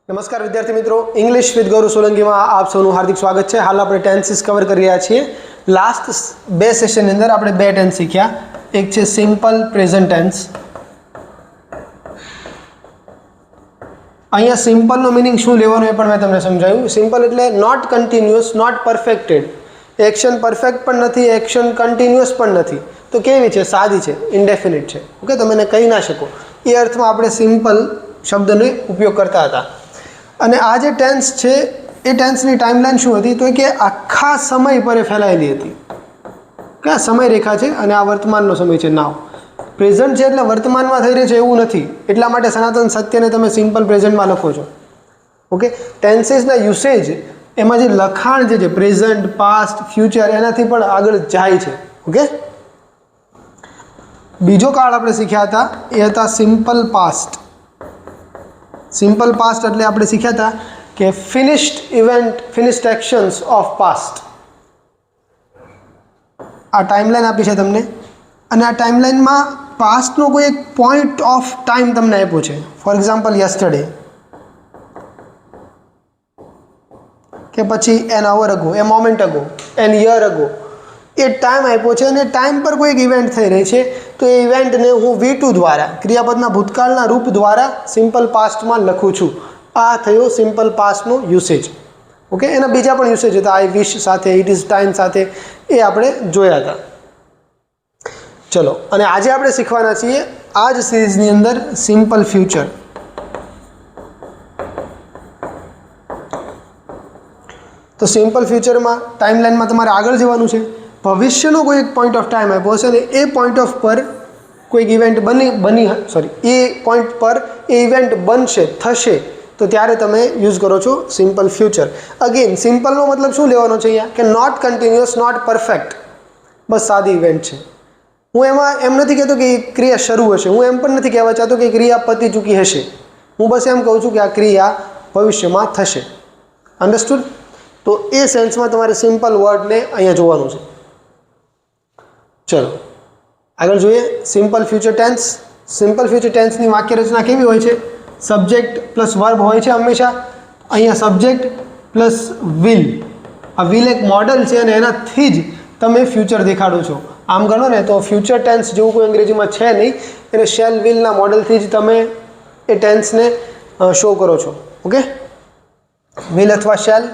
નમસ્કાર વિદ્યાર્થી મિત્રો, ઇંગ્લિશ વિથ ગૌરવ સોલંકીમાં આપ સૌનું હાર્દિક સ્વાગત છે। હાલ આપણે ટેન્સીસ કવર કરી રહ્યા છીએ। લાસ્ટ બે સેશનની અંદર આપણે બે ટેન્સ શીખ્યા। એક છે સિમ્પલ પ્રેઝન્ટ ટેન્સ। અહીંયા સિમ્પલનો મિનિંગ શું લેવાનો એ પણ મેં તમને સમજાવ્યું। સિમ્પલ એટલે not continuous, not perfected. Action perfect પણ નથી, એક્શન કન્ટિન્યુઅસ પણ નથી, તો કેવી છે? સાદી છે, ઇન્ડેફિનિટ છે। ઓકે, તમે એને કહી ના શકો, એ અર્થમાં આપણે સિમ્પલ શબ્દનો ઉપયોગ કરતા હતા। અને આ જે ટેન્સ છે એ ટેન્સની ટાઈમલાઈન શું હતી? તો કે આખા સમય પર ફેલાયેલી હતી। કયા સમય રેખા છે? અને આ વર્તમાનનો સમય છે, નાવ। પ્રેઝન્ટ છે એટલે વર્તમાનમાં થઈ રહી છે એવું નથી, એટલા માટે સનાતન સત્યને તમે સિમ્પલ પ્રેઝન્ટમાં લખો છો। ઓકે, ટેન્સીસના યુસેજ એમાં જે લખાણ જે છે પ્રેઝન્ટ, પાસ્ટ, ફ્યુચર એનાથી પણ આગળ જાય છે। ઓકે, બીજો કાળ આપણે શીખ્યા હતા એ હતા સિમ્પલ પાસ્ટ। સિમ્પલ પાસ્ટ એટલે આપણે શીખ્યા હતા કે finished event, finished actions of past. આ ટાઈમલાઈન આપી છે તમને, અને આ ટાઈમલાઈનમાં પાસ્ટનો કોઈ એક પોઈન્ટ ઓફ ટાઈમ તમને આપ્યો છે। ફોર એક્ઝામ્પલ યસ્ટરડે, કે પછી an hour ago, a moment ago, an year ago, a time આપ્યો છે અને ટાઈમ પર કોઈ એક ઇવેન્ટ થઈ રહી છે, તો એ ઇવેન્ટને હું V2 દ્વારા, ક્રિયાપદના ભૂતકાળના રૂપ દ્વારા સિમ્પલ પાસ્ટમાં લખું છું। આ થયો સિમ્પલ પાસ્ટનો યુસેજ। ઓકે, એના બીજા પણ યુસેજ હતા, આઈ વિશ સાથે, ઇટ ઇઝ ટાઈમ સાથે, એ આપણે જોયા હતા। ચલો, અને આજે આપણે શીખવાના છીએ આ જ સિરીઝની અંદર સિમ્પલ ફ્યુચર। તો સિમ્પલ ફ્યુચરમાં ટાઈમલાઈનમાં તમારે આગળ જવાનું છે। ભવિષ્યનો કોઈ એક પોઈન્ટ ઓફ ટાઈમ આપ્યો હશે અને એ પોઈન્ટ ઓફ પર કોઈક ઇવેન્ટ એ પોઈન્ટ પર એ ઇવેન્ટ બનશે, થશે, તો ત્યારે તમે યુઝ કરો છો સિમ્પલ ફ્યુચર। અગેન સિમ્પલનો મતલબ શું લેવાનો છે અહીંયા? કે નોટ કન્ટિન્યુઅસ, નોટ પરફેક્ટ, બસ સાદી ઇવેન્ટ છે। હું એમાં એમ નથી કહેતો કે એ ક્રિયા શરૂ હશે, હું એમ પણ નથી કહેવા ચાહતો કે ક્રિયા પતી ચૂકી હશે, હું બસ એમ કહું છું કે આ ક્રિયા ભવિષ્યમાં થશે। અન્ડરસ્ટુડ? તો એ સેન્સમાં તમારે સિમ્પલ વર્ડને અહીંયા જોવાનું છે। ચલો આગળ જોઈએ simple future tense. Simple future ટેન્સની વાક્ય રચના કેવી હોય છે? સબ્જેક્ટ પ્લસ વર્બ હોય છે હંમેશા। અહીંયા સબ્જેક્ટ પ્લસ વિલ, આ વિલ એક મોડલ છે અને એનાથી જ તમે ફ્યુચર દેખાડો છો। આમ ગણો ને તો ફ્યુચર ટેન્સ જેવું કોઈ અંગ્રેજીમાં છે નહીં, એને શેલ વિલના મોડલથી જ તમે એ ટેન્સને શો કરો છો। ઓકે, વિલ અથવા શેલ।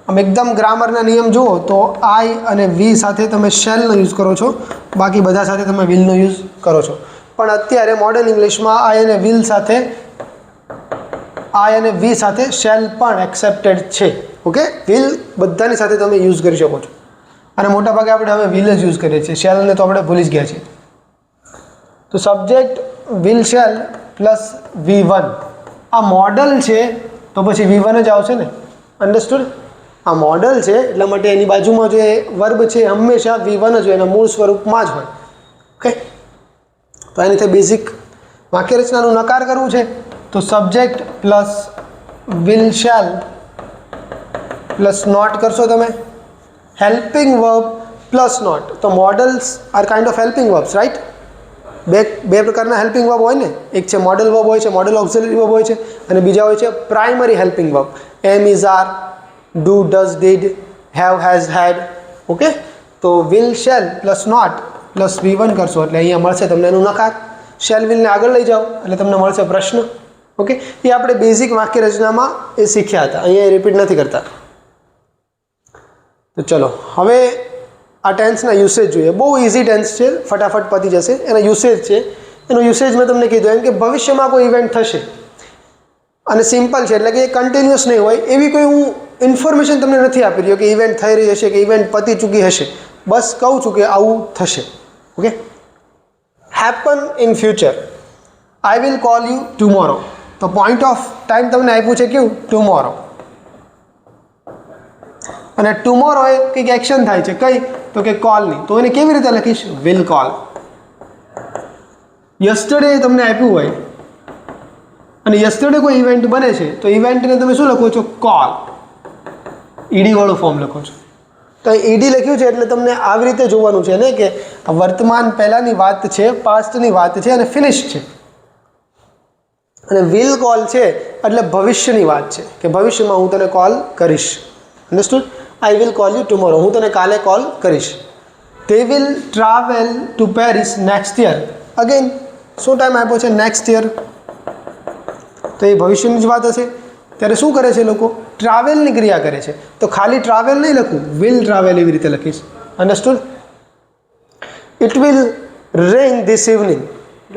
આમ એકદમ ગ્રામરના નિયમ જુઓ તો આઈ અને વી સાથે તમે શેલનો યુઝ કરો છો, બાકી બધા સાથે તમે વિલનો યુઝ કરો છો। પણ અત્યારે મોડર્ન ઇંગ્લિશમાં આઈ અને વી સાથે શેલ પણ એક્સેપ્ટેડ છે। ઓકે, વિલ બધાની સાથે તમે યુઝ કરી શકો છો, અને મોટાભાગે આપણે હવે વિલ જ યુઝ કરીએ છીએ, શેલને તો આપણે ભૂલી જ ગયા છીએ। તો subject will shall plus V1, આ મોડલ છે તો પછી V1 જ આવશે ને। અન્ડરસ્ટુડ? આ મોડલ છે એટલા માટે એની બાજુમાં જે વર્બ છે હંમેશા V1 જ હોય, એના મૂળ સ્વરૂપમાં જ હોય। ઓકે, તો એની રીતે બેઝિક વાક્ય રચનાનું નકાર કરવું છે તો subject plus will shall plus not કરશો તમે, હેલ્પિંગ વર્બ પ્લસ નોટ। તો modals are kind of helping verbs, right? બે પ્રકારના હેલ્પિંગ વર્બ હોય ને, એક છે મોડલ વર્બ હોય છે, મોડલ ઓક્સિલરી વર્બ હોય છે, અને બીજા હોય છે primary helping verb, am, is, are, do, does, did, have, has, had. Okay, તો will shall plus not plus V1 કરશો એટલે અહીંયા મળશે તમને એનું નકાર। શેલ વિલને આગળ લઈ જાઓ એટલે તમને મળશે પ્રશ્ન। ઓકે, એ આપણે બેઝિક વાક્ય રચનામાં એ શીખ્યા હતા, અહીંયા રિપીટ નથી કરતા। તો ચલો હવે આ ટેન્સના યુસેજ જોઈએ। બહુ ઇઝી ટેન્સ છે, ફટાફટ પતી જશે। એના યુસેજ છે, એનો યુસેજ મેં તમને કીધું એમ કે ભવિષ્યમાં કોઈ ઇવેન્ટ થશે અને સિમ્પલ છે એટલે કે એ કન્ટિન્યુઅસ નહીં હોય, એવી કોઈ હું ઇન્ફોર્મેશન તમને નથી આપી રહ્યો કે ઇવેન્ટ થઈ રહી હશે કે ઇવેન્ટ પતી ચૂકી હશે, બસ કહું છું કે આવું થશે। Okay, happen in future, I will call you tomorrow, તો પોઈન્ટ ઓફ ટાઈમ તમને આપ્યું છે કેવું? ટુમોરો। અને ટુમોરો એ કંઈક એક્શન થાય છે, કઈ? તો કે કોલની, તો એને કેવી રીતે લખીશ? Will call. યસ્ટરડે તમને આપ્યું હોય અને યસ્ટરડે કોઈ ઇવેન્ટ બને છે તો ઇવેન્ટને તમે શું લખો છો? કોલ, ઈડી વાળું ફોર્મ લખો છો। તો ઈડી લખ્યું છે એટલે તમને આવી રીતે જોવાનું છે ને કે વર્તમાન પહેલાંની વાત છે, પાસ્ટની વાત છે અને ફિનિશ છે। અને વિલ કોલ છે એટલે ભવિષ્યની વાત છે કે ભવિષ્યમાં હું તને કોલ કરીશ. Understood? I will call you tomorrow, હું તને કાલે કોલ કરીશ. They will travel to Paris next year. Again શું ટાઈમ આપ્યો છે? Next year. તો એ ભવિષ્યની જ વાત હશે. ત્યારે શું કરે છે લોકો? ટ્રાવેલની ક્રિયા કરે છે. તો ખાલી ટ્રાવેલ નહીં લખું, વિલ ટ્રાવેલ એવી રીતે લખીશ. Understood? It will rain this evening.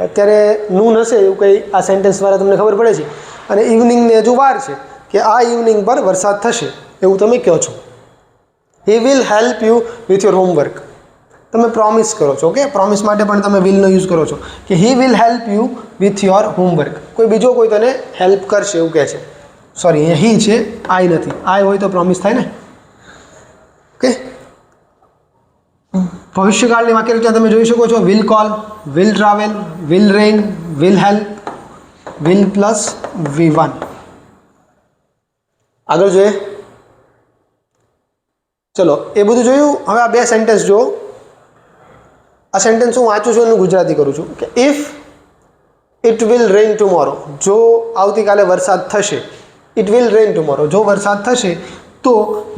અત્યારે નૂન હશે એવું કંઈ આ સેન્ટેન્સ દ્વારા તમને ખબર પડે છે, અને ઇવનિંગને હજુ વાર છે કે આ ઇવનિંગ પર વરસાદ થશે એવું તમે કહો છો. He will help you with your homework. તમે પ્રોમિસ કરો છો. ઓકે, પ્રોમિસ માટે પણ તમે વિલનો યુઝ કરો છો કે he will help you with your homework. કોઈ બીજો કોઈ તને હેલ્પ કરશે એવું કહે છે. સોરી, અહીંયા હી છે, આઈ નથી. આઈ હોય તો પ્રોમિસ થાય ને. ઓકે, ભવિષ્યકાળની વાક્યરચના તમે જોઈ શકો છો. Will call, will travel, will rain, will help, will plus V1. આગળ જોઈએ. ચલો, એ બધું જોયું. હવે આ બે સેન્ટેન્સ જુઓ. આ સેન્ટેન્સ હું વાંચું છું અને ગુજરાતી કરું છું કે if it will rain tomorrow, જો આવતીકાલે વરસાદ થશે. ઇટ વિલ રેઇન ટુમોરો, જો વરસાદ થશે તો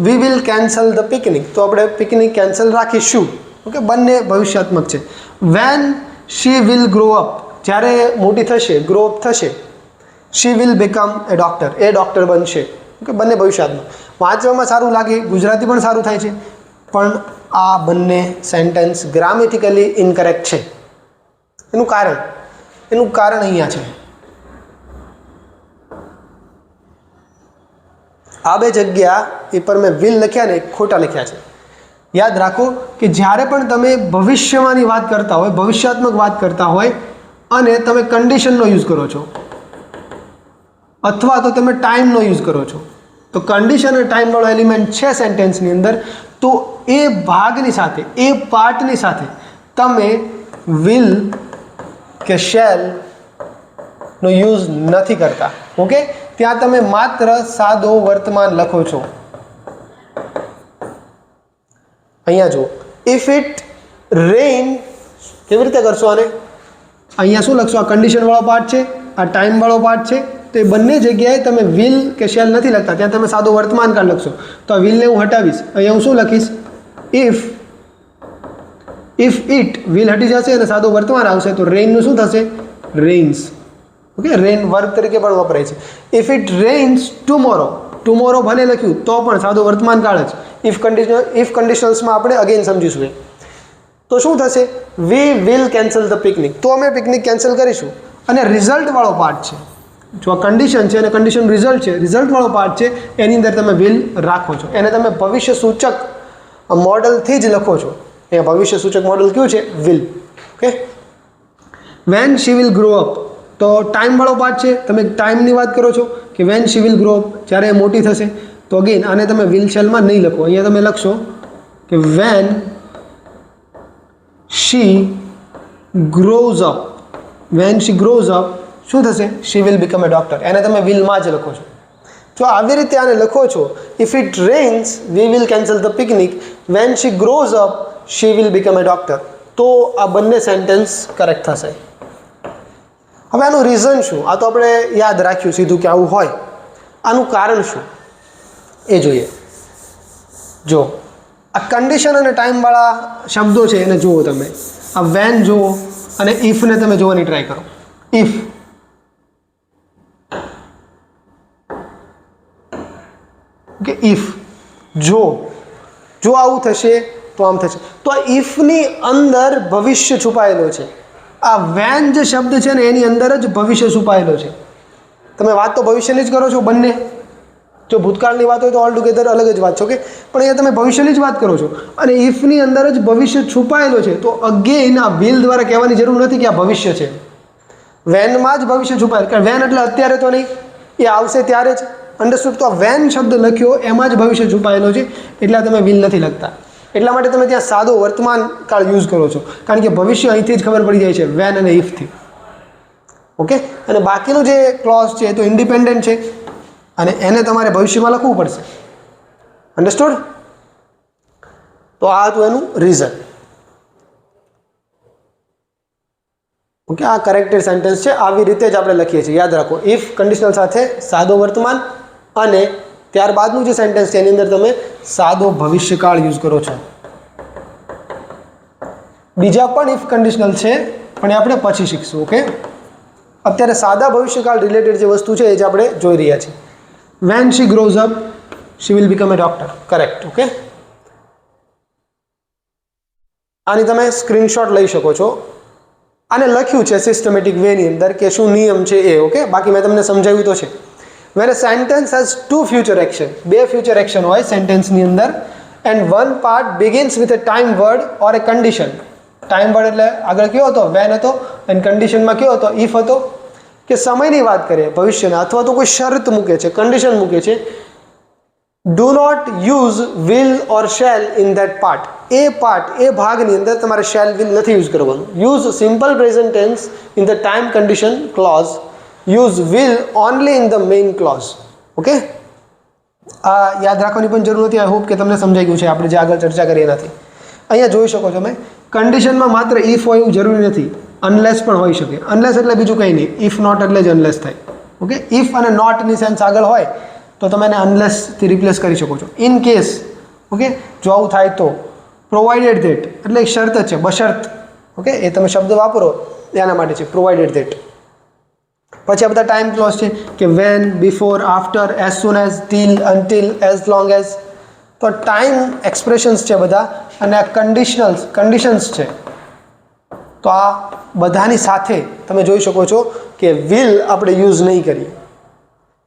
we will cancel the picnic, તો આપણે પિકનિક કેન્સલ રાખીશું. ઓકે, બંને ભવિષ્યાત્મક છે. When she will grow up, જ્યારે મોટી થશે, ગ્રો અપ થશે. She will become a doctor, a doctor બનશે. ઓકે, બંને ભવિષ્યાત્મક. વાંચવામાં સારું લાગે, ગુજરાતી પણ સારું થાય છે, પણ આ બંને સેન્ટેન્સ ગ્રામેટિકલી ઇનકરેક્ટ છે. એનું કારણ અહીંયા છે. આ બે જગ્યા એ પર મેં વિલ લખ્યા ને ખોટા લખ્યા છે. યાદ રાખો કે જ્યારે પણ તમે ભવિષ્યમાંની વાત કરતા હોય, ભવિષ્યાત્મક વાત કરતા હોય અને તમે કન્ડિશનનો યુઝ કરો છો અથવા તો તમે ટાઈમનો યુઝ કરો છો, તો કન્ડિશન અને ટાઈમવાળો એલિમેન્ટ છે સેન્ટેન્સની અંદર, તો એ ભાગની સાથે, એ પાર્ટની સાથે તમે વિલ કે શેલનો યુઝ નથી કરતા. ઓકે, ત્યાં તમે માત્ર સાદો વર્તમાન લખો છો. અહીંયા જુઓ, ઇફ ઇટ રેઇન, કેવી રીતે કરશો આને? અહીંયા શું લખશો? આ કન્ડિશનવાળો પાર્ટ છે, આ ટાઈમવાળો પાર્ટ છે, તો એ બંને જગ્યાએ તમે વિલ કે શેલ નથી લખતા, ત્યાં તમે સાદો વર્તમાન કાળ લખશો. તો આ વિલને હું હટાવીશ. અહીંયા હું શું લખીશ? ઇફ ઇટ, વિલ હટી જશે અને સાદો વર્તમાન આવશે, તો રેઇનનું શું થશે? રેઇન્સ. ઓકે, રેઇન વર્બ તરીકે પણ વપરાય છે. ઇફ ઇટ રેઇન્સ ટુમોરો, ટુમોરો ભલે લખ્યું તો પણ સાદો વર્તમાન કાળ જ. ઇફ કન્ડિશનલ્સમાં આપણે અગેન સમજીશું. તો શું થશે? વી વિલ કેન્સલ ધ પિકનિક, તો અમે પિકનિક કેન્સલ કરીશું. અને રિઝલ્ટવાળો પાર્ટ છે, જો આ કન્ડિશન છે અને કન્ડિશન રિઝલ્ટ છે, રિઝલ્ટવાળો પાર્ટ છે, એની અંદર તમે વિલ રાખો છો. એને તમે ભવિષ્ય સૂચક મોડલથી જ લખો છો. એ ભવિષ્ય સૂચક મોડલ કયું છે? Will. Okay, when she will grow up, તો ટાઈમવાળો પાર્ટ છે, તમે ટાઈમની વાત કરો છો કે when she will grow up, જ્યારે એ મોટી થશે. તો અગેન આને તમે વિલ શેલમાં નહીં લખો. અહીંયા તમે લખશો કે when she grows up, when she grows up શું થશે? She will become a doctor. એને તમે વિલમાં જ લખો છો. જો આવી રીતે આને લખો છો, if it rains we will cancel the picnic, when she grows up she will become a doctor, તો આ બંને સેન્ટેન્સ કરેક્ટ થશે. હવે આનું રીઝન શું? આ તો આપણે યાદ રાખ્યું સીધું કે આવું હોય. આનું કારણ શું એ જોઈએ. જો આ કન્ડિશન અને ટાઈમવાળા શબ્દો છે એને જુઓ તમે. આ વેન જુઓ અને ઇફને તમે જોવાની ટ્રાય કરો. ઇફ, કે ઇફ, જો આવું થશે તો આમ થશે. તો આ ઇફની અંદર ભવિષ્ય છુપાયેલો છે. આ વેન જે શબ્દ છે ને એની અંદર જ ભવિષ્ય છુપાયેલો છે. તમે વાત તો ભવિષ્યની જ કરો છો બંને. જો ભૂતકાળની વાત હોય તો ઓલ ટુગેધર અલગ જ વાત છે. ઓકે, પણ અહીંયા તમે ભવિષ્યની જ વાત કરો છો અને ઇફની અંદર જ ભવિષ્ય છુપાયેલો છે. તો અગેન આ વિલ દ્વારા કહેવાની જરૂર નથી કે આ ભવિષ્ય છે. વેનમાં જ ભવિષ્ય છુપાયેલું, કારણ વેન એટલે અત્યારે તો નહીં, એ આવશે ત્યારે જ. અન્ડરસ્ટુડ? તો આ વેન શબ્દ લખ્યો એમાં જ ભવિષ્ય છુપાયેલો છે, એટલે તમે વિલ નથી લખતા. એટલા માટે તમે ત્યાં સાદો વર્તમાન કાળ યુઝ કરો છો, કારણ કે ભવિષ્ય અહીંથી જ ખબર પડી જાય છે વેન અને ઇફથી. ઓકે, અને બાકીનું જે ક્લોઝ છે એ તો ઇન્ડિપેન્ડન્ટ છે અને એને તમારે ભવિષ્યમાં લખવું પડશે. અન્ડરસ્ટુડ? તો આ હતું એનું રીઝન. ઓકે, આ કરેક્ટેડ સેન્ટેન્સ છે. આવી રીતે જ આપણે લખીએ છીએ, યાદ રાખો. ઇફ કન્ડિશનલ સાથે સાદો વર્તમાન અને ત્યારબાદનું જે સેન્ટેન્સ છે એની અંદર તમે સાદો ભવિષ્યકાળ યુઝ કરો છો. બીજા પણ ઇફ કન્ડિશનલ છે પણ એ આપણે પછી શીખશું. ઓકે, અત્યારે સાદા ભવિષ્યકાળ રિલેટેડ જે વસ્તુ છે એ જ આપણે જોઈ રહ્યા છીએ. When she grows up she will become a doctor. Correct. Okay, આની તમે સ્ક્રીનશોટ લઈ શકો છો. આને લખ્યું છે સિસ્ટમેટિક વેની અંદર કે શું નિયમ છે એ. ઓકે, બાકી મેં તમને સમજાવ્યું તો છે. When a sentence has two future action, બે ફ્યુચર એક્શન હોય સેન્ટેન્સની અંદર, and one part begins with a time word or a condition. Time word એટલે આગળ કયો હતો? વેન હતો. એન્ડ કન્ડિશનમાં કયો હતો? ઇફ હતો. કે સમયની વાત કરીએ ભવિષ્યના, અથવા તો કોઈ શરત મૂકે છે, કન્ડિશન મૂકે છે. Do not use will or shall in that part. એ પાર્ટ, એ ભાગની અંદર તમારે શેલ વિલ નથી યુઝ કરવાનું. Use simple present tense in the time condition clause. Use will only in the main clause. Okay, આ યાદ રાખવાની પણ જરૂર નથી. આઈ હોપ કે તમને સમજાઈ ગયું છે આપણે જે આગળ ચર્ચા કરી એનાથી. અહીંયા જોઈ શકો છો તમે, કન્ડિશનમાં માત્ર ઇફ હોય એવું જરૂરી નથી, અનલેસ પણ હોઈ શકે. અનલેસ એટલે બીજું કંઈ નહીં, ઇફ નોટ એટલે જ અનલેસ થાય. ઓકે, ઇફ અને નોટની સેન્સ આગળ હોય તો તમે એને અનલેસથી રિપ્લેસ કરી શકો છો. ઇન કેસ, ઓકે, જો આવું થાય તો. પ્રોવાઇડેડ ધેટ એટલે એક શરત જ છે, બશર્ત. ઓકે, એ તમે શબ્દ વાપરો એના માટે છે પ્રોવાઇડેડ ધેટ. પછી આ બધા ટાઈમ ક્લોઝ છે કે when, before, after, as soon as, till, until, as long as. તો ટાઈમ એક્સપ્રેશન્સ છે બધા, અને આ કન્ડિશન્સ છે. તો આ બધાની સાથે તમે જોઈ શકો છો કે વિલ આપણે યુઝ નહીં કરીએ.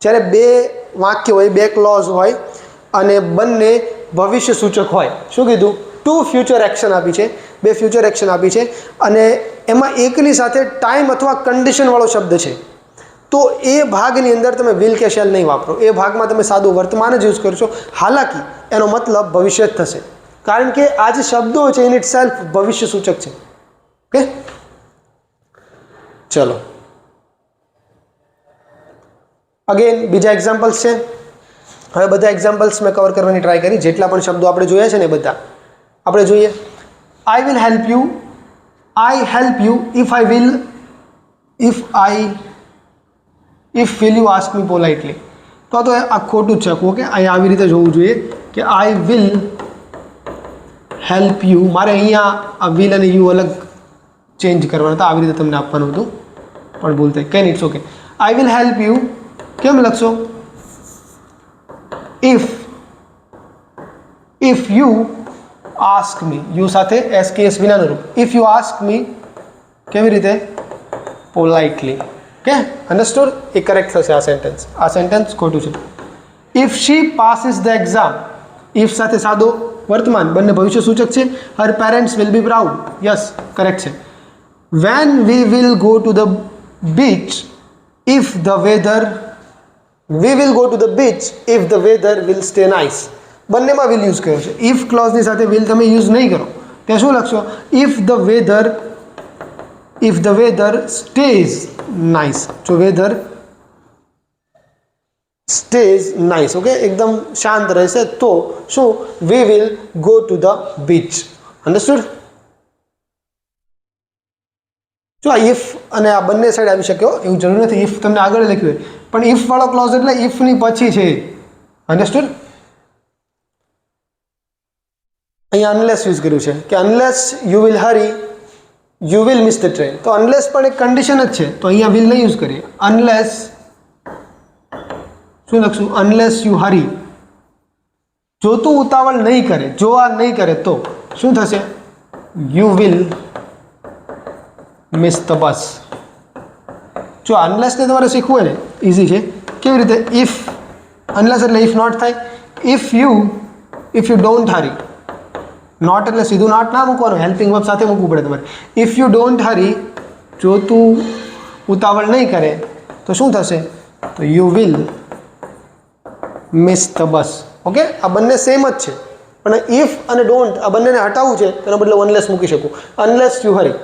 જ્યારે બે વાક્ય હોય, બે ક્લોઝ હોય અને બંને ભવિષ્ય સૂચક હોય. શું કીધું? ટુ ફ્યુચર એક્શન આપી છે, બે ફ્યુચર એક્શન આપી છે, અને એમાં એકની સાથે ટાઈમ અથવા કન્ડિશનવાળો શબ્દ છે. તો એ ભાગની અંદર તમે વિલ કે શેલ નહીં વાપરો. એ ભાગમાં તમે સાદું વર્તમાન જ યુઝ કરશો. હાલાકી એનો મતલબ ભવિષ્ય જ થશે, કારણ કે આ જે શબ્દો છે ઇન ઇટ સેલ્ફ ભવિષ્ય સૂચક છે. ઓકે, ચલો અગેન બીજા એક્ઝામ્પલ્સ છે. હવે બધા એક્ઝામ્પલ્સ મેં કવર કરવાની ટ્રાય કરી. જેટલા પણ શબ્દો આપણે જોયા છે ને એ બધા આપણે જોઈએ. I will help you. I help you if I will, if will you ask me politely. તો આ ખોટું જ છે આખું. ઓકે, અહીંયા આવી રીતે જોવું જોઈએ કે આઈ વિલ હેલ્પ યુ. મારે અહીંયા આ વિલ અને યુ અલગ ચેન્જ કરવાના હતા, આવી રીતે તમને આપવાનું હતું પણ ભૂલ થઈ. Can it's okay. I will help you કેમ લખશો? If you ask me. You સાથે એસ કે એસ વિનાનું રૂપ. ઇફ યુ આસ્ક મી કેવી રીતે? પોલાઇટલી. Okay, understood? એ કરેક્ટ થશે આ સેન્ટેન્સ. આ સેન્ટેન્સ ખોટું છે. If she passes the exam. If સાથે સાદો વર્તમાન, બંને ભવિષ્ય સૂચક છે. Her parents will be proud. Yes, correct છે. When we will go to the beach if the weather, we will go to the beach if the weather will stay nice. બંનેમાં will use કર્યો છે. If ક્લોઝની સાથે will તમે use નહીં કરો. ત્યાં શું લખશો? If the weather stays nice. જો વેધર સ્ટેઝ નાઇસ, ઓકે, એકદમ શાંત રહેશે તો શું? We will go to the beach. Understood? જો આ ઇફ અને આ બંને સાઈડ આવી શક્યો એવું જરૂર નથી. ઇફ તમને આગળ લખ્યું હોય પણ ઇફ વાળો ક્લોઝ એટલે ઇફની પછી છે. અન્ડરસ્ટુડ? અહીંયા અનલેસ યુઝ કર્યું છે કે unless you will Hari you will miss the train. તો અનલેસ પણ એક કન્ડિશન જ છે, તો અહીંયા વિલ નહીં યુઝ કરીએ. અનલેસ શું લખશું? અનલેસ યુ હરી. જો તું ઉતાવળ નહીં કરે, જો આ નહીં કરે તો શું થશે? You will miss the bus. જો અનલેસને તમારે શીખવું હોય ને ઇઝી છે. કેવી રીતે? ઇફ અનલેસ એટલે ઇફ નોટ થાય. If you don't hurry. Not એટલે સીધું નોટ ના મૂકવાનું, હેલ્પિંગ વર્બ સાથે મૂકવું પડે તમારે. ઇફ યુ ડોન્ટ હરી, જો તું ઉતાવળ નહીં કરે તો શું થશે? તો you will miss the bus. Okay, આ બંને સેમ જ છે પણ ઇફ અને ડોન્ટ આ બંનેને હટાવવું છે તેના બદલે અનલેસ મૂકી શકું. અનલેસ યુ હરી,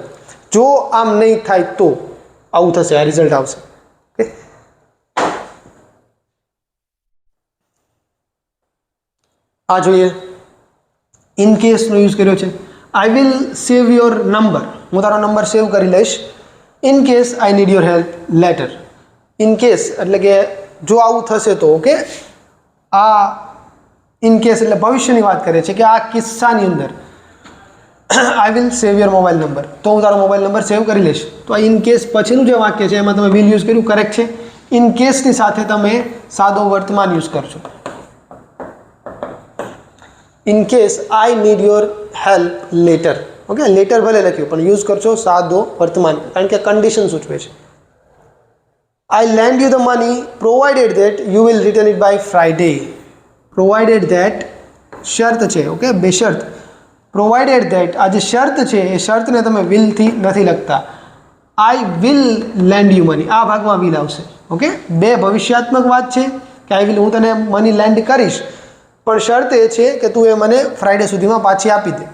જો આમ નહીં થાય તો આવું થશે, આ રિઝલ્ટ આવશે. ઓકે, આ જોઈએ. ઇન કેસનો યુઝ કર્યો છે. I will save your number. હું તારો નંબર સેવ કરી લઈશ. In case I need your help letter. In case એટલે કે જો આવું થશે તો, ઓકે. આ ઇન કેસ એટલે ભવિષ્યની વાત કરે છે કે આ કિસ્સાની અંદર I will save your mobile number, તો હું તારો મોબાઈલ નંબર સેવ કરી લઈશ. તો આ ઇન કેસ પછીનું જે વાક્ય છે એમાં તમે વિલ યુઝ કર્યું, કરેક્ટ છે. ઇન કેસની સાથે તમે સાદો વર્તમાન યુઝ કરશો. In case I need your help letter, okay. Letter ભલે લખ્યું પણ યુઝ કરશો સાદો વર્તમાન, કારણ કે કન્ડિશન સૂચવે છે. I lend you the money provided that you will return it by Friday. Provided that શરત છે, ઓકે, બેશર્ત. પ્રોવાઇડેડ ધેટ આ જે શરત છે એ શરતને તમે વિલથી નથી લખતા. આઈ વિલ લેન્ડ યુ મની, આ ભાગમાં વિલ આવશે, ઓકે. બે ભવિષ્યાત્મક વાત છે કે આઈ વિલ, હું તને મની લેન્ડ કરીશ, પણ શરત એ છે કે તું એ મને ફ્રાઈડે સુધીમાં પાછી આપી દે.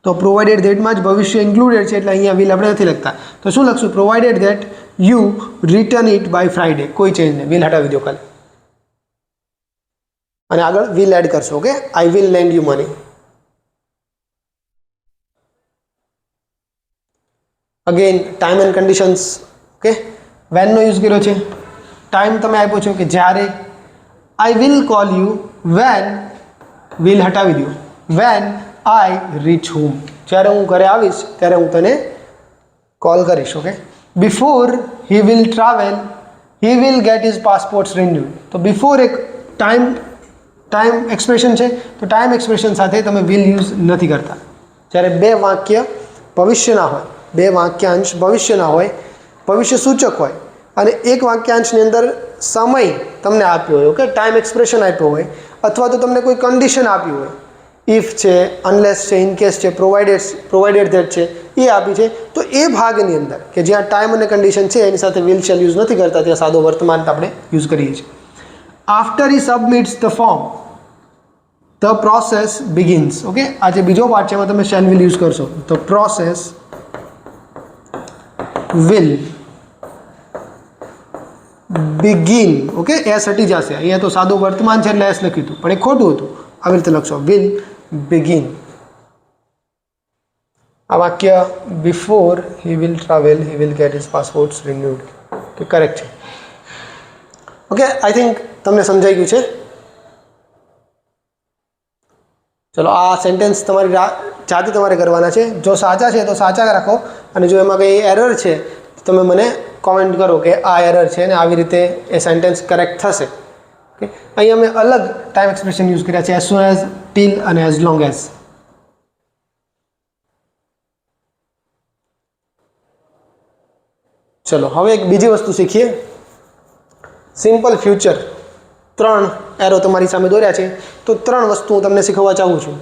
તો પ્રોવાઇડેડ ધેટમાં જ ભવિષ્ય ઇન્ક્લુડેડ છે એટલે અહીંયા વિલ આપણે નથી લખતા. તો શું લખશું? Provided that you return it by Friday. કોઈ ચેન્જ નહીં, વિલ હટાવી દો ખાલી અને આગળ વિલ એડ કરશો, okay. I will lend you money. Again time and conditions, okay. વેનનો યુઝ કર્યો છે. ટાઈમ તમે આપ્યો છો કે જ્યારે. I will call you when, will હટાવી દો, વેન આઈ રીચ હોમ, જ્યારે હું ઘરે આવીશ ત્યારે હું તને કોલ કરીશ, okay. Before he will travel he will get his passports renewed. તો બિફોર એક ટાઈમ એક્સપ્રેશન છે, તો ટાઈમ એક્સપ્રેશન સાથે તમે વિલ યુઝ નથી કરતા. જ્યારે બે વાક્ય ભવિષ્યના હોય, બે વાક્યાંશ ભવિષ્યના હોય, ભવિષ્ય સૂચક હોય, અને એક વાક્યાંશની અંદર સમય તમને આપ્યો હોય, ઓકે, ટાઈમ એક્સપ્રેશન આપ્યો હોય, અથવા તો તમને કોઈ કન્ડિશન આપી હોય, ઇફ છે, અનલેસ છે, ઇન કેસ છે, પ્રોવાઇડેડ ધેટ છે, એ આપી છે, તો એ ભાગની અંદર કે જ્યાં ટાઈમ અને કન્ડિશન છે એની સાથે વિલ શેલ યુઝ નથી કરતા, ત્યાં સાદો વર્તમાન આપણે યુઝ કરીએ છીએ. After he submits the form the process begins, okay. આ જે બીજો પાર્ટ છે એમાં તમે શેલ વિલ યુઝ કરશો. The process will begin, okay. S હટી જશે, અહીંયા તો સાદું વર્તમાન છે એટલે એસ લખ્યું હતું પણ એ ખોટું હતું. આવી રીતે લખશો, વિલ બિગિન. આ વાક્ય before he will travel he will get his passports renewed, કે કરેક્ટ છે, ઓકે. આઈ થિંક તમને સમજાઈ ગયું છે. ચલો, આ સેન્ટેન્સ તમારી જાતે તમારે કરવાના છે. જો સાચા છે તો સાચા રાખો, અને જો એમાં કંઈ એરર છે તો તમે મને કોમેન્ટ કરો કે આ એરર છે ને આવી રીતે એ સેન્ટેન્સ કરેક્ટ થશે, ઓકે. અહીંયા મેં અલગ ટાઈમ એક્સપ્રેશન યુઝ કર્યા છે, એઝ સૂન એઝ, ટીલ અને એઝ લોંગ એઝ. ચલો, હવે એક બીજી વસ્તુ શીખીએ, સિમ્પલ ફ્યુચર. 3 એરો તમારી સામે દોર્યા છે, તો 3 વસ્તુ હું તમને શીખવવા ચાહું છું.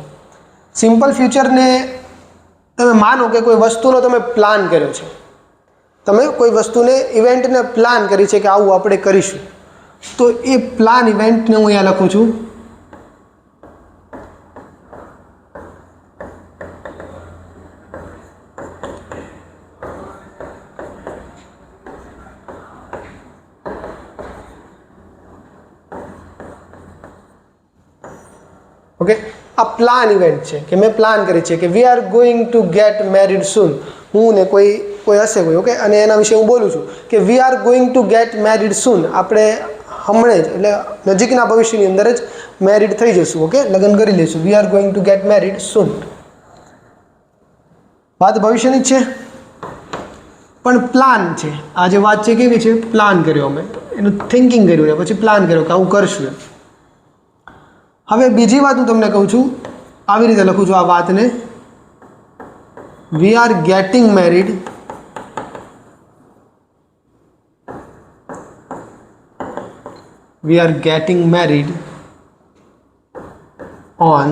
સિમ્પલ ફ્યુચરને તમે માનો કે કોઈ વસ્તુનો તમે પ્લાન કર્યો છે, તમે કોઈ વસ્તુને ઇવેન્ટને પ્લાન કરી છે કે આવું આપણે કરીશું, તો એ પ્લાન ઇવેન્ટને હું અહીંયા લખું છું ઓકે. આ પ્લાન ઇવેન્ટ છે કે મેં પ્લાન કરી છે કે we are going to get married soon. હું ને કોઈ હશે કોઈ, ઓકે, અને એના વિશે હું બોલું છું કે we are going to get married soon. આપણે હમણાં જ એટલે નજીકના ભવિષ્યની અંદર જ મેરિડ થઈ જશું, ઓકે, લગ્ન કરી લઈશું. We are going to get married soon. વાત ભવિષ્યની જ છે પણ પ્લાન છે. આ જે વાત છે કેવી છે? પ્લાન કર્યો, અમે એનું થિંકિંગ કર્યું ને પછી પ્લાન કર્યો કે આવું કરશું. હવે બીજી વાત હું તમને કહું છું, આવી રીતે લખું છું આ વાતને, we are getting married we are getting married on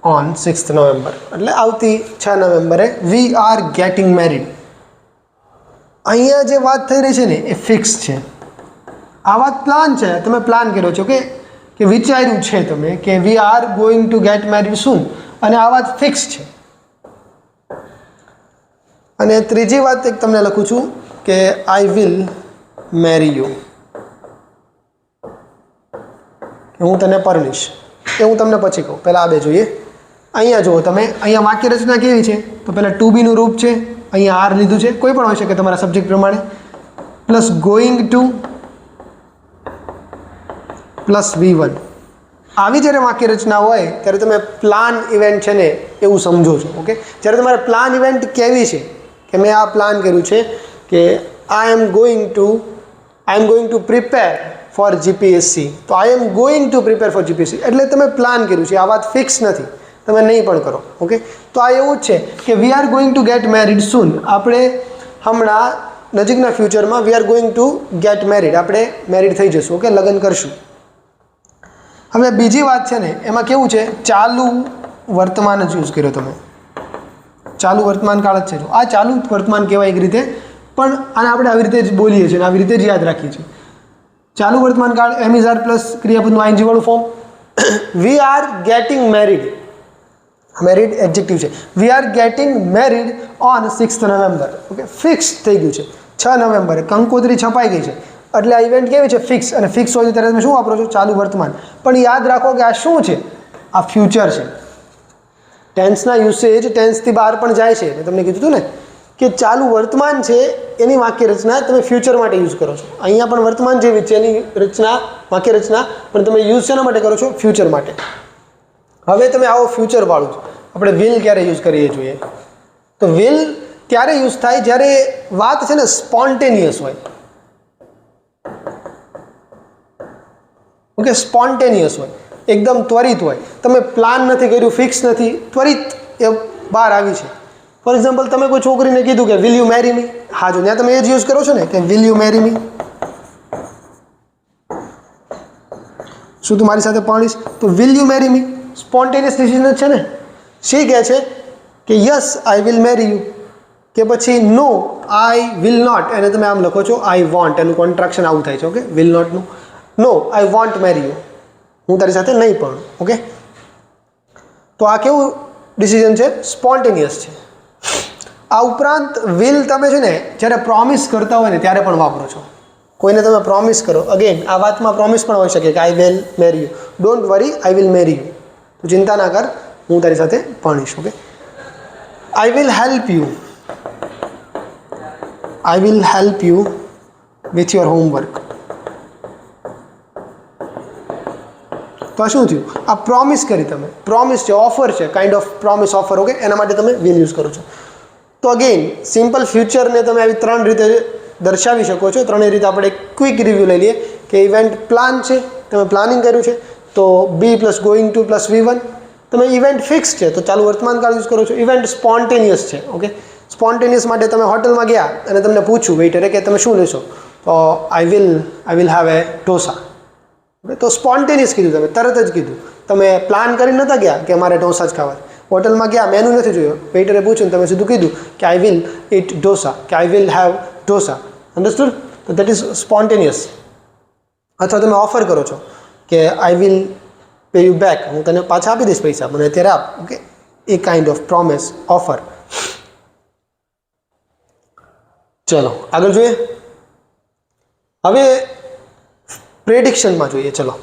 on 6th November. એટલે આવતી 6 નવેમ્બરે વી આર ગેટિંગ મેરિડ. અહીંયા જે વાત થઈ રહી છે ને એ ફિક્સ છે. આ વાત પ્લાન છે, તમે પ્લાન કર્યો છો કે વિચાર્યું છે તમે કે we are going to get married soon, અને આ વાત ફિક્સ છે. અને ત્રીજી વાત એક તમને લખું છું કે આઈ વિલ મેરી યુ, કે હું તને પરણીશ. એ હું તમને પછી કહું, પહેલાં આ બે જોઈએ. અહીંયા જુઓ તમે, અહીંયા વાક્ય રચના કેવી છે? તો પહેલાં ટુ બીનું રૂપ છે, અહીંયા આર લીધું છે, કોઈ પણ હોઈ શકે તમારા સબ્જેક્ટ પ્રમાણે, plus going to plus V1. આવી જ્યારે વાક્ય રચના હોય ત્યારે તમે પ્લાન ઇવેન્ટ છે ને એવું સમજો છો. ઓકે, જ્યારે તમારે પ્લાન ઇવેન્ટ કેવી છે કે મેં આ પ્લાન કર્યું છે કે I am going to prepare for GPSC, તો I am going to prepare for GPSC એટલે તમે પ્લાન કર્યું છે, આ વાત ફિક્સ નથી, તમે નહીં પણ કરો. ઓકે, તો આ એવું જ છે કે we are going to get married soon, આપણે હમણાં નજીકના ફ્યુચરમાં we are going to get married, આપણે મેરિડ થઈ જશું. ઓકે, લગ્ન કરશું. હવે બીજી વાત છે ને એમાં કેવું છે, ચાલુ વર્તમાન જ યુઝ કર્યો તમે, ચાલુ વર્તમાન કાળ જ છે. જો આ ચાલુ વર્તમાન કહેવાય એક રીતે, પણ આને આપણે આવી રીતે જ બોલીએ છીએ, આવી રીતે જ યાદ રાખીએ છીએ. ચાલુ વર્તમાન કાળ એમ ઇઝ આર પ્લસ ક્રિયાપદનું આઈએનજી વાળું form. We are getting married, married adjective છે. We are getting married on 6th November. Okay, fix થઈ ગયું છે, 6 નવેમ્બરે કંકોત્રી છપાઈ ગઈ છે, એટલે આ ઇવેન્ટ કેવી છે? ફિક્સ. અને ફિક્સ હોય ત્યારે તમે શું વાપરો છો? ચાલુ વર્તમાન. પણ યાદ રાખો કે આ શું છે? આ ફ્યુચર છે. ટેન્સના યુસેજ ટેન્સથી બહાર પણ જાય છે. મેં તમને કીધું હતું ને કે ચાલુ વર્તમાન છે એની વાક્ય રચના તમે ફ્યુચર માટે યુઝ કરો છો. અહીંયા પણ વર્તમાન જેવી છે એની રચના, વાક્ય રચના, પણ તમે યુઝ શેના માટે કરો છો? ફ્યુચર માટે. હવે તમે આવો ફ્યુચર વાળું છો, આપણે વિલ ક્યારે યુઝ કરીએ જોઈએ? તો વિલ ત્યારે યુઝ થાય જ્યારે વાત છે ને સ્પોન્ટેનિયસ હોય. ઓકે, સ્પોન્ટેનિયસ હોય, એકદમ ત્વરિત હોય, તમે પ્લાન નથી કર્યું, ફિક્સ નથી, ત્વરિત એ બહાર આવી છે. ફોર એક્ઝામ્પલ, તમે કોઈ છોકરીને કીધું કે વિલ યુ મેરી મી? હા, જો ત્યાં તમે એ જ યુઝ કરો છો ને કે વિલ યુ મેરી મી, શું તું મારી સાથે પરણીશ? તો will you marry me spontaneous decision છે ને. શી કહે છે કે yes I will marry you, કે પછી નો આઈ વિલ નોટ, એને તમે આમ લખો છો આઈ વોન્ટ, એનું કોન્ટ્રાક્શન આવું થાય છે. ઓકે, વિલ નોટનું નો આઈ વોન્ટ મેરી યુ, હું તારી સાથે નહીં પણ. ઓકે, તો આ કેવું ડિસિઝન છે? સ્પોન્ટેનિયસ છે. આ ઉપરાંત વિલ તમે છે ને જ્યારે પ્રોમિસ કરતા હોય ને ત્યારે પણ વાપરો છો. કોઈને તમે પ્રોમિસ કરો, અગેન આ વાતમાં પ્રોમિસ પણ હોઈ શકે કે I will marry you, don't worry I will marry you, તો ચિંતા ના કર, હું તારી સાથે ભણીશ. Okay, I will help you, I will help you with your homework. તો આ શું થયું? આ પ્રોમિસ કરી તમે, પ્રોમિસ છે, ઓફર છે, kind of promise offer. Okay, એના માટે તમે વિલ યુઝ કરો છો. તો અગેન સિમ્પલ ફ્યુચરને તમે આવી 3 રીતે દર્શાવી શકો છો. 3 રીતે આપણે ક્વિક રિવ્યૂ લઈ લઈએ કે ઇવેન્ટ પ્લાન છે, તમે પ્લાનિંગ કર્યું છે, તો be plus going to plus V1. તમે ઇવેન્ટ ફિક્સ છે તો ચાલુ વર્તમાન કાળ યુઝ કરો છો. ઇવેન્ટ સ્પોન્ટેનિયસ છે. ઓકે, સ્પોન્ટેનિયસ માટે તમે હોટલમાં ગયા અને તમને પૂછ્યું વેઇટરે કે તમે શું લેશો? તો I will have a dosa. તો સ્પોન્ટેનિયસ કીધું, તમે તરત જ કીધું, તમે પ્લાન કરીને નહોતા ગયા કે મારે ઢોસા જ ખાવા. હોટલમાં ગયા, મેનુ નથી જોયો, વેઇટરે પૂછ્યું તમે સીધું કીધું કે આઈ વિલ ઇટ ઢોસા, કે I will have dosa. Understood? તો દેટ ઇઝ સ્પોન્ટેનિયસ. અથવા તમે ઓફર કરો છો કે I will pay you back, હું તને પાછા આપી દઈશ પૈસા, મને અત્યારે આપ. Okay, A kind of promise offer. ચલો આગળ જોઈએ. હવે પ્રેડિક્શનમાં જોઈએ. ચલો,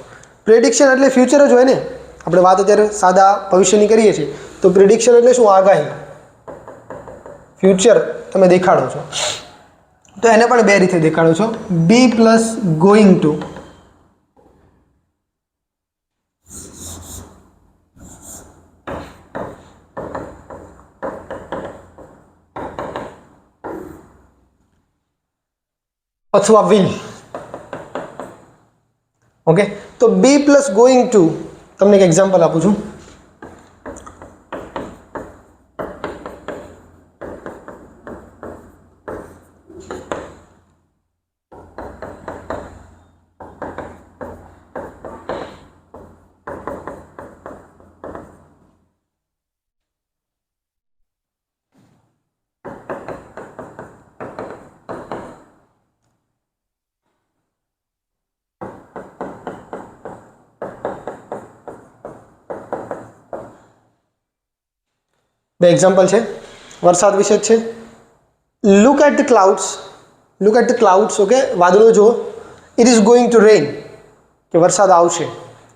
પ્રેડિક્શન એટલે ફ્યુચર જ હોય ને. આપણે વાત અત્યારે સાદા ભવિષ્યની કરીએ છીએ, તો પ્રિડિક્શન એટલે શું? આગાહી, ફ્યુચર તમે દેખાડો છો. તો એને પણ 2 રીતે દેખાડો છો. બી પ્લસ ગોઈંગ ટુ અથવા વિલ. ઓકે, તો બી પ્લસ ગોઈંગ ટુ, તમને એક એક્ઝામ્પલ આપું છું. બે એક્ઝામ્પલ છે, વરસાદ વિશે જ છે. Look at the clouds, look at the clouds. Okay, વાદળો જુઓ. It is going to rain, કે વરસાદ આવશે.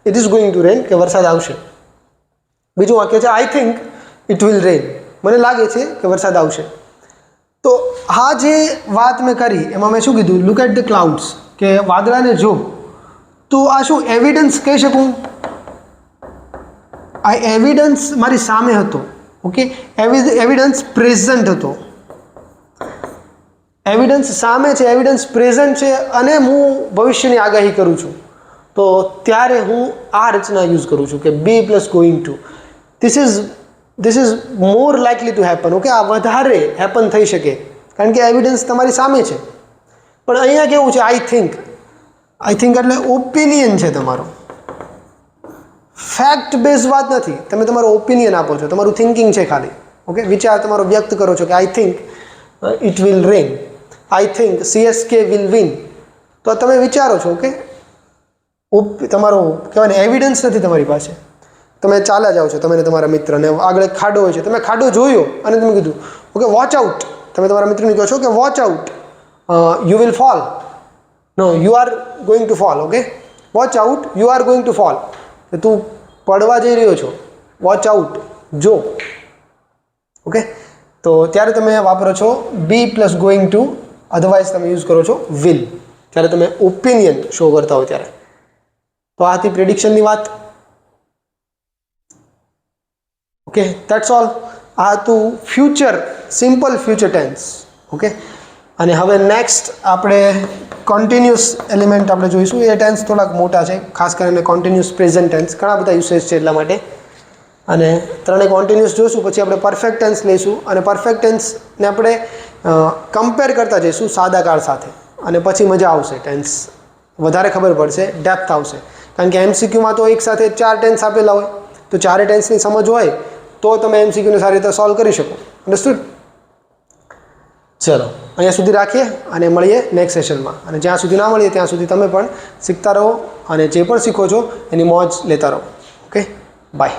It is going to rain, કે વરસાદ આવશે. બીજું વાક્ય છે I think it will rain, મને લાગે છે કે વરસાદ આવશે. તો આ જે વાત મેં કરી એમાં મેં શું કીધું, લુક એટ ધ ક્લાઉડ્સ, કે વાદળાને જો. તો આ શું એવિડન્સ કહી શકું? આ એવિડન્સ મારી સામે હતો. ઓકે, એવિડન્સ પ્રેઝન્ટ હતો. એવિડન્સ સામે છે, એવિડન્સ પ્રેઝન્ટ છે, અને હું ભવિષ્યની આગાહી કરું છું. તો ત્યારે હું આ રચના યુઝ કરું છું કે be plus going to. This is more likely to happen. Okay, આ વધારે હેપન થઈ શકે કારણ કે એવિડન્સ તમારી સામે છે. પણ અહીંયા કેવું છે, આઈ થિંક એટલે ઓપિનિયન છે તમારો, ફેક્ટ બેઝ વાત નથી. તમે તમારો ઓપિનિયન આપો છો, તમારું થિંકિંગ છે ખાલી. ઓકે, વિચાર તમારો વ્યક્ત કરો છો કે આઈ think it will rain, I think CSK will win. તો તમે વિચારો છો. ઓકે, તમારો કહેવાય ને એવિડન્સ નથી તમારી પાસે. તમે ચાલ્યા જાઓ છો, તમે તમારા મિત્રને, આગળ એક ખાડો હોય છે, તમે ખાડો જોયો અને તમે કીધું ઓકે વોચ આઉટ. તમે તમારા મિત્રને કહો છો કે watch out, you will fall. No, you are going to fall. Okay, watch out, you are going to fall. તું પડવા જઈ રહ્યો છો, વોચ આઉટ, જો. ઓકે, તો ત્યારે તમે વાપરો છો બી પ્લસ ગોઈંગ ટુ, અધરવાઇઝ તમે યુઝ કરો છો વિલ, ત્યારે તમે ઓપિનિયન શો કરતા હોય ત્યારે. તો આ હતી પ્રિડિક્શનની વાત. Okay, that's all. આ હતું future, simple future tense. Okay, અને હવે નેક્સ્ટ આપણે કન્ટિન્યુઅસ એલિમેન્ટ આપણે જોઈશું. એ ટેન્સ થોડાક મોટા છે, ખાસ કરીને કન્ટિન્યુઅસ પ્રેઝન્ટ ટેન્સ, ઘણા બધા યુસેજ છે એટલા માટે. અને ત્રણેય કોન્ટિન્યુઅસ જોઈશું, પછી આપણે પરફેક્ટ ટેન્સ લઈશું, અને પરફેક્ટ ટેન્સને આપણે કમ્પેર કરતા જઈશું સાદા કાળ સાથે, અને પછી મજા આવશે. ટેન્સ વધારે ખબર પડશે, ડેપ્થ આવશે. કારણ કે MCQમાં તો એક સાથે 4 ટેન્સ આપેલા હોય, તો 4 ટેન્સની સમજ હોય તો તમે MCQને સારી રીતે સોલ્વ કરી શકો. અન્ડરસ્ટુડ? ચલો, અહીંયા સુધી રાખીએ અને મળીએ નેક્સ્ટ સેશનમાં. અને જ્યાં સુધી ના મળીએ ત્યાં સુધી તમે પણ શીખતા રહો, અને જે પણ શીખો છો એની મોજ લેતા રહો. Okay, by.